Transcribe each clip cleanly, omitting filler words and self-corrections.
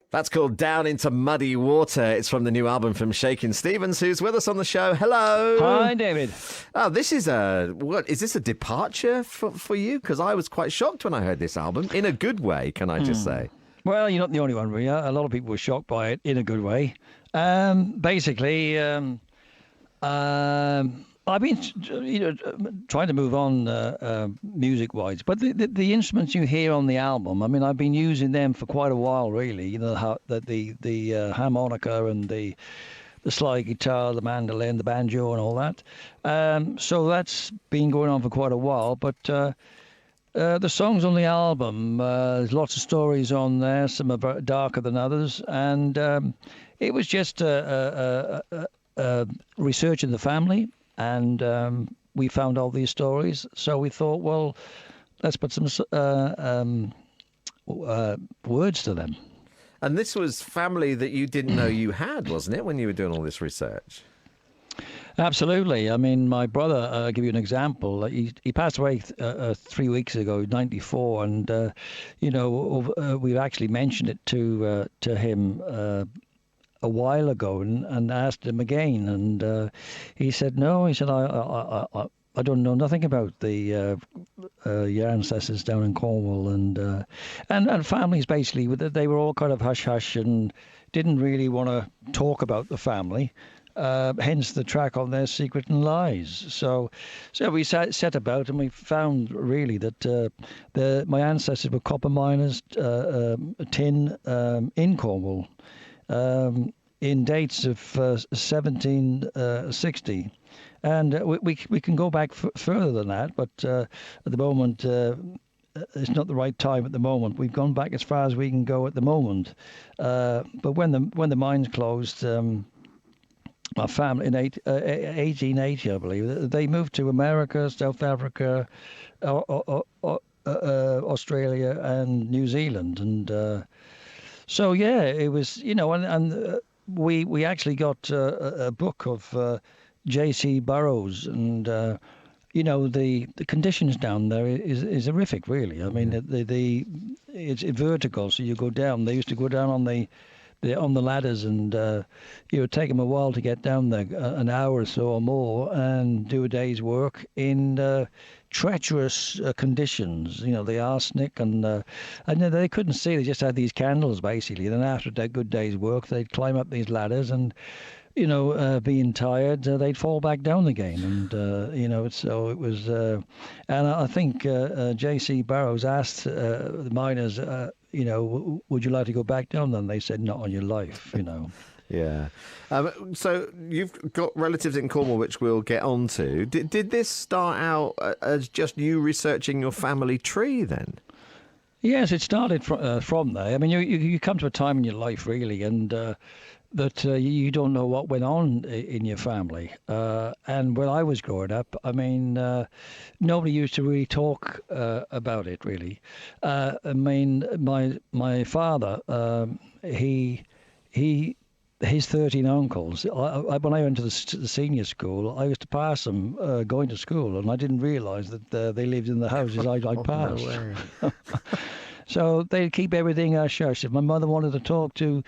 That's called Down Into Muddy Water. It's from the new album from Shakin. Stevens, who's with us on the show. Hello. Hi, David. Oh, this is is this a departure for you? Because I was quite shocked when I heard this album, in a good way, can I just say? Well, you're not the only one, really. A lot of people were shocked by it in a good way. Basically, I've been, trying to move on music-wise, but the instruments you hear on the album, I mean, I've been using them for quite a while, really. You know, the harmonica and the slide guitar, the mandolin, the banjo, and all that. So that's been going on for quite a while. But the songs on the album, there's lots of stories on there. Some are darker than others, and it was just researching the family. And we found all these stories, so we thought, well, let's put some words to them. And this was family that you didn't know you had, wasn't it, when you were doing all this research? Absolutely. I mean, my brother, I'll give you an example. He passed away 3 weeks ago, 94, and we've actually mentioned it to him a while ago and asked him again, and he said no. He said I don't know nothing about the your ancestors down in Cornwall, and families basically they were all kind of hush hush and didn't really want to talk about the family. Hence the track on there, Secret and Lies. So we set about and we found really that my ancestors were copper miners, tin in Cornwall. In dates of 1760, and we can go back further than that, but at the moment it's not the right time. At the moment, we've gone back as far as we can go at the moment. But when the mines closed, our family in 1880, I believe, they moved to America, South Africa, Australia, and New Zealand, and. So yeah, it was, and we actually got a book of J.C. Burroughs, and the conditions down there is horrific, really. I mean, it's vertical, so you go down. They used to go down on the ladders, and it would take them a while to get down there, an hour or so or more, and do a day's work in treacherous conditions, the arsenic, and they couldn't see. They just had these candles, basically. Then after a good day's work, they'd climb up these ladders, and being tired, they'd fall back down again, and so it was. And I think J.C. Burroughs asked the miners, would you like to go back down? And they said, not on your life, Yeah. So you've got relatives in Cornwall, which we'll get on to. Did this start out as just you researching your family tree then? Yes, it started from there. I mean, you come to a time in your life, really, and that you don't know what went on in your family. And when I was growing up, I mean, nobody used to really talk about it, really. I mean, my father, his 13 uncles, when I went to the senior school, I used to pass them going to school, and I didn't realise that they lived in the houses I'd passed. No way. So they'd keep everything hush-hush. If my mother wanted to talk to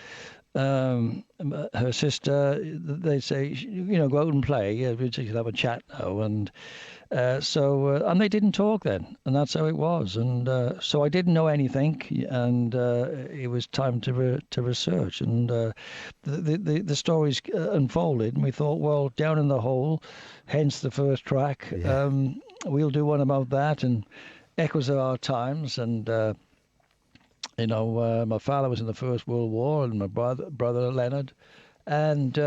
her sister, they'd say, go out and play. We should have a chat now. And and they didn't talk then, and that's how it was. And so I didn't know anything, and it was time to research. And the stories unfolded, and we thought, well, Down in the Hole, hence the first track. Yeah. We'll do one about that, and Echoes of Our Times, and my father was in the First World War, and my brother Leonard, and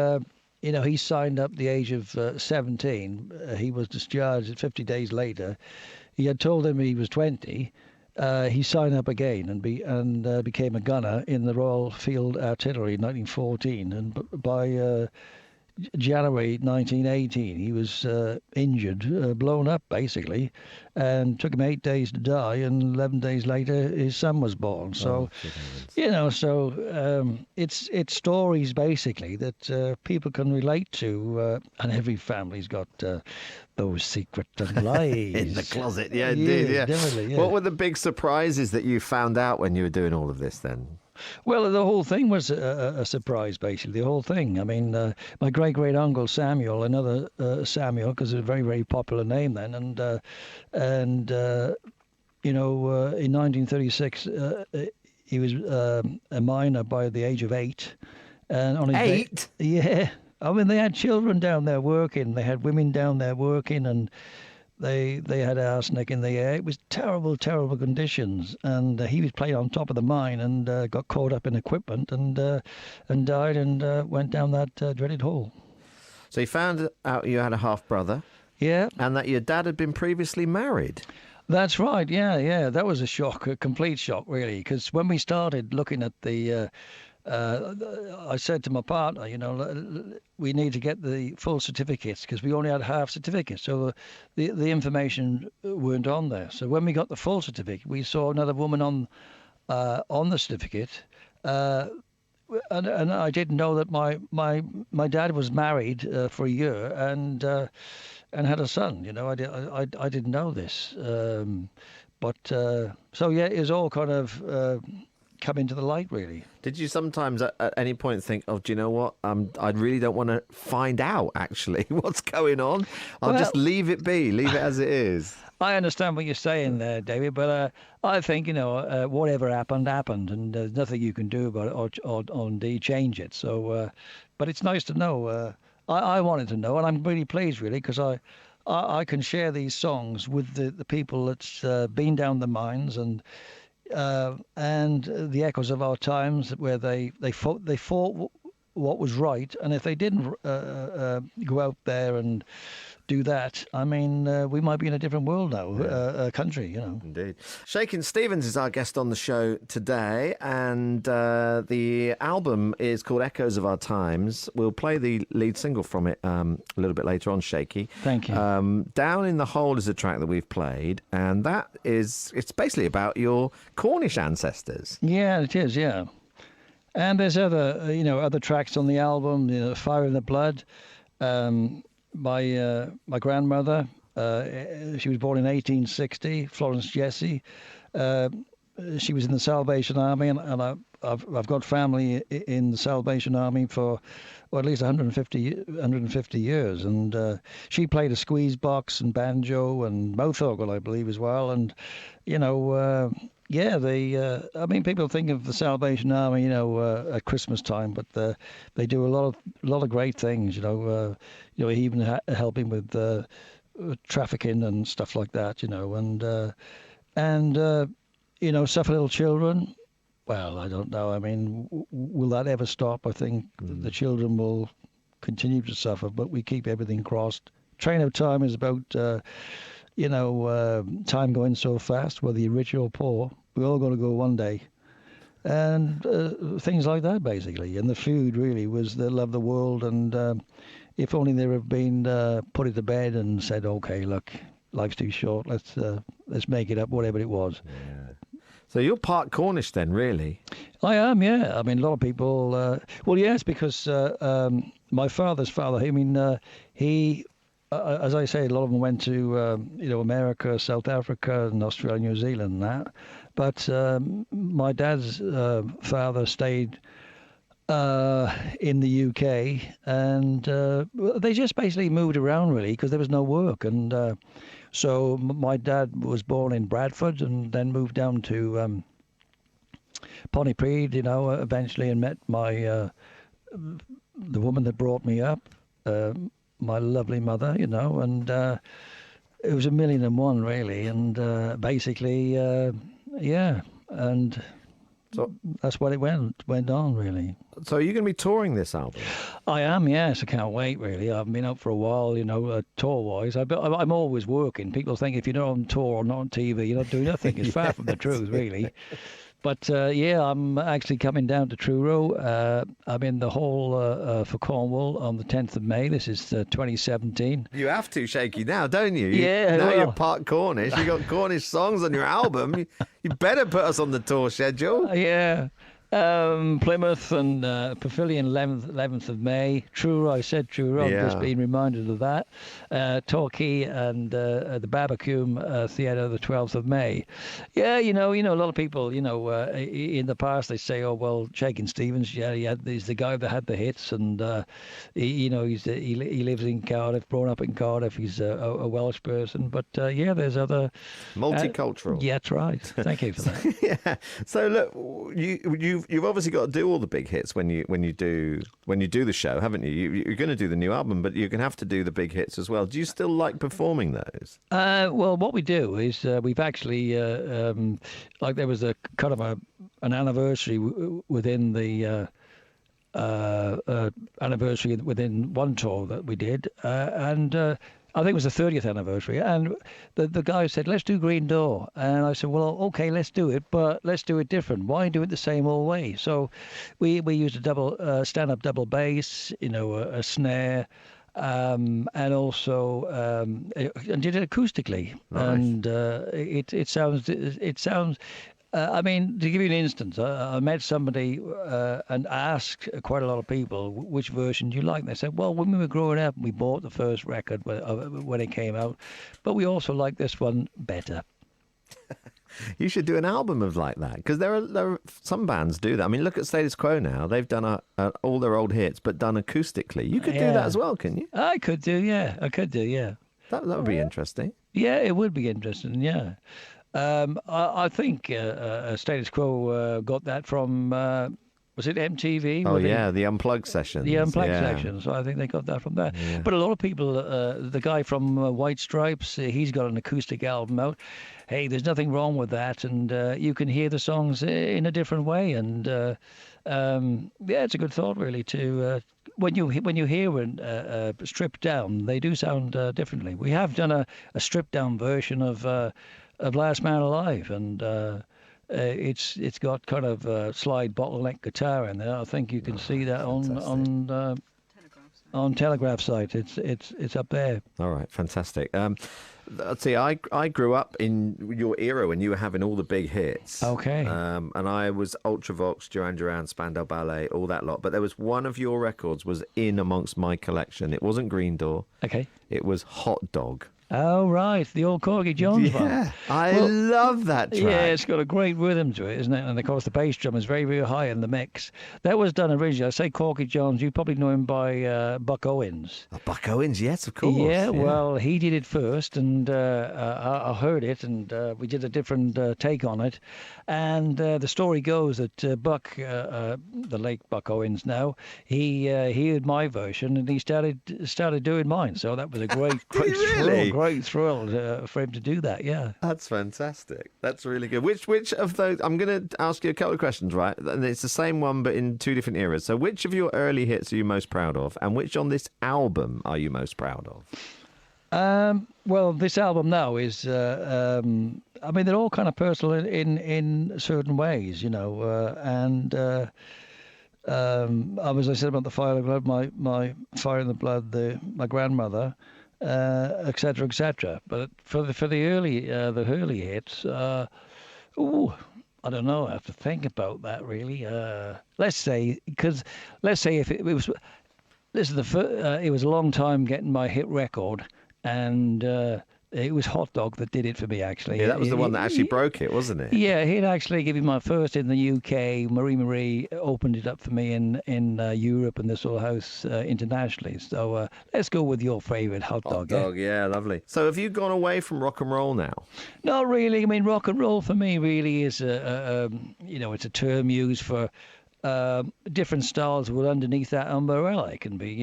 he signed up at the age of 17. He was discharged 50 days later. He had told him he was 20. He signed up again and became a gunner in the Royal Field Artillery in 1914. And by January 1918, he was injured, blown up basically, and took him 8 days to die, and 11 days later his son was born. So, it's stories basically that people can relate to, and every family's got those secret lies in the closet. Yeah, indeed. Yeah, definitely. Yeah. What were the big surprises that you found out when you were doing all of this then? Well, the whole thing was a surprise, basically. The whole thing. I mean, my great uncle Samuel, another Samuel, because it's a very popular name then, and in 1936, he was a minor by the age of 8, and on his 8? yeah. I mean, they had children down there working. They had women down there working, and they had arsenic in the air. It was terrible conditions, and he was playing on top of the mine and got caught up in equipment and died and went down that dreaded hole. So you found out you had a half brother. Yeah, And that your dad had been previously married. that's right. Yeah. That was a shock, a complete shock, really, because when we started looking at the. I said to my partner, we need to get the full certificates because we only had half certificates, so the information weren't on there. So when we got the full certificate, we saw another woman on the certificate, and I didn't know that my dad was married for a year and had a son. I didn't know this, but so yeah, it was all kind of. Come into the light, really. Did you sometimes at any point think, oh, do you know what? I really don't want to find out, actually, what's going on. I'll just leave it be, leave it as it is. I understand what you're saying there, David, but I think, whatever happened, and there's nothing you can do about it or indeed change it. So, but it's nice to know. I wanted to know, and I'm really pleased, really, because I can share these songs with the people that's been down the mines and the echoes of our times where they fought what was right, and if they didn't go out there and do that, I mean, we might be in a different world now, a country, Indeed. Shakin Stevens is our guest on the show today, and the album is called Echoes of Our Times. We'll play the lead single from it a little bit later on, Shaky. Thank you. Down in the Hole is a track that we've played, and it's basically about your Cornish ancestors. Yeah, it is, yeah. And there's other tracks on the album, Fire in the Blood. My grandmother, she was born in 1860, Florence Jessie. She was in the Salvation Army, and I've got family in the Salvation Army for at least 150 years. And she played a squeeze box and banjo and mouth organ, I believe, as well. And I mean, people think of the Salvation Army, at Christmas time, but they do a lot of great things, even helping with trafficking and stuff like that, and suffer little children. Well, I don't know. I mean, will that ever stop? I think the children will continue to suffer, but we keep everything crossed. Train of Time is about, time going so fast, whether you're rich or poor. We're all going to go one day. And things like that, basically. And the food, really, was the love of the world. And if only they have been put it to bed and said, okay, look, life's too short. Let's make it up, whatever it was. Yeah. So you're part Cornish then, really? I am, yeah. I mean, a lot of people... well, yes, because my father's father, I mean, he... as I say, a lot of them went to, America, South Africa, and Australia, New Zealand, and that. But my dad's father stayed in the UK, and they just basically moved around, really, because there was no work. And so my dad was born in Bradford and then moved down to Pontypridd, eventually, and met the woman that brought me up. My lovely mother, and it was 1,000,001, really, and basically, and so that's what it went on, really. So are you going to be touring this album? I am, yes. I can't wait, really. I've been out for a while, tour-wise. I'm always working. People think if you're not on tour or not on TV, you're not doing nothing. It's far from the truth, really. But I'm actually coming down to Truro. I'm in the hall for Cornwall on the 10th of May. This is 2017. You have to, Shaky, now, don't you? Yeah. Now you're part Cornish. You got Cornish songs on your album. You better put us on the tour schedule. Yeah. Plymouth and Pavilion 11th of May. Truro, I said Truro. Yeah. I've just been reminded of that. Torquay and the Barbican Theatre the 12th of May. Yeah, you know, a lot of people, in the past they say, oh well, Shakin Stevens, yeah, he's the guy that had the hits, and he lives in Cardiff, grown up in Cardiff. He's a Welsh person, but yeah, there's other multicultural. Yeah, that's right. Thank you for that. Yeah. So look, you've obviously got to do all the big hits when you do the show, haven't you? You're going to do the new album, but you're going to have to do the big hits as well. Do you still like performing those? Well, what we do is we've actually like there was a kind of an anniversary within the anniversary within one tour that we did, and. I think it was the 30th anniversary, and the guy said, let's do Green Door. And I said, well, okay, let's do it, but let's do it different. Why do it the same old way? So we used a double stand-up double bass, a snare, and also and did it acoustically. Nice. And it sounds. I mean, to give you an instance, I met somebody and asked quite a lot of people, which version do you like? And they said, well, when we were growing up, we bought the first record when it came out, but we also like this one better. You should do an album of like that, because there are some bands do that. I mean, look at Status Quo now. They've done all their old hits, but done acoustically. You could do that as well, couldn't you? I could do, yeah. That would be interesting. Yeah, it would be interesting, yeah. I think Status Quo got that from, was it MTV? Oh, yeah, the Unplugged sessions. The Unplugged sessions. I think they got that from there. Yeah. But a lot of people, the guy from White Stripes, he's got an acoustic album out. Hey, there's nothing wrong with that, and you can hear the songs in a different way. And yeah, it's a good thought, really, to when you hear it stripped down, they do sound differently. We have done a stripped down version of Last Man Alive, and it's got kind of a slide bottleneck guitar in there. I think you can see that on Telegraph site. It's up there. All right, fantastic. Let's see, I grew up in your era when you were having all the big hits. Okay. And I was Ultravox, Duran Duran, Spandau Ballet, all that lot. But there was one of your records was in amongst my collection. It wasn't Green Door. Okay. It was Hot Dog. Oh, right, the old Corky Jones one. Yeah, I love that track. Yeah, it's got a great rhythm to it, isn't it? And of course, the bass drum is very, very high in the mix. That was done originally. I say Corky Jones, you probably know him by Buck Owens. Oh, Buck Owens, yes, of course. Yeah, well, he did it first, and I heard it, and we did a different take on it. And the story goes that Buck, the late Buck Owens now, he heard my version, and he started doing mine. So that was a great thrill for him to do that. Yeah, that's fantastic. That's really good. Which of those? I'm going to ask you a couple of questions, right? And it's the same one, but in two different eras. So, which of your early hits are you most proud of, and which on this album are you most proud of? Well, this album now is. I mean, they're all kind of personal in certain ways, and. As I said about the Fire in the Blood, my Fire in the Blood, my grandmother, etc., etc. But for the early hits, I don't know. I have to think about that really. Let's say if it was, this is it was a long time getting my hit record, and it was Hot Dog that did it for me, actually. Yeah, that was the one that actually broke it, wasn't it? Yeah, he'd actually given me my first in the UK. Marie opened it up for me in Europe and this whole house internationally. So let's go with your favourite, Hot Dog. Hot Dog, yeah, lovely. So have you gone away from rock and roll now? Not really. I mean, rock and roll for me really is, it's a term used for different styles with underneath that umbrella. It can be,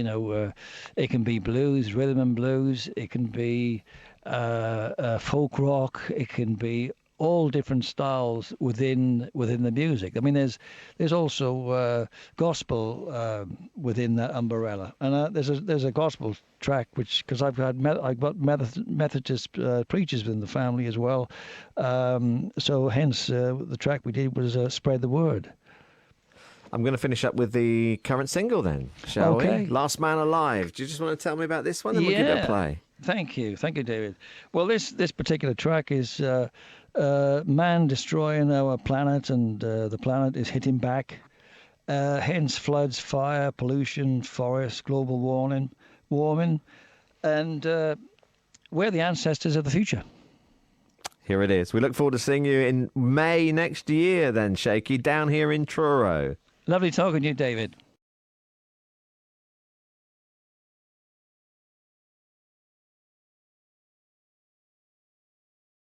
it can be blues, rhythm and blues. It can be folk rock. It can be all different styles within the music. I mean, there's also gospel within that umbrella, and there's a gospel track which, because I've got Methodist preachers in the family as well, so hence the track we did was "Spread the Word." I'm going to finish up with the current single then, shall we? Last Man Alive. Do you just want to tell me about this one? Then we'll give it a play. Thank you, David. Well, this particular track is man destroying our planet, and the planet is hitting back. Hence floods, fire, pollution, forests, global warming, and we're the ancestors of the future. Here it is. We look forward to seeing you in May next year then, Shaky, down here in Truro. Lovely talking to you, David.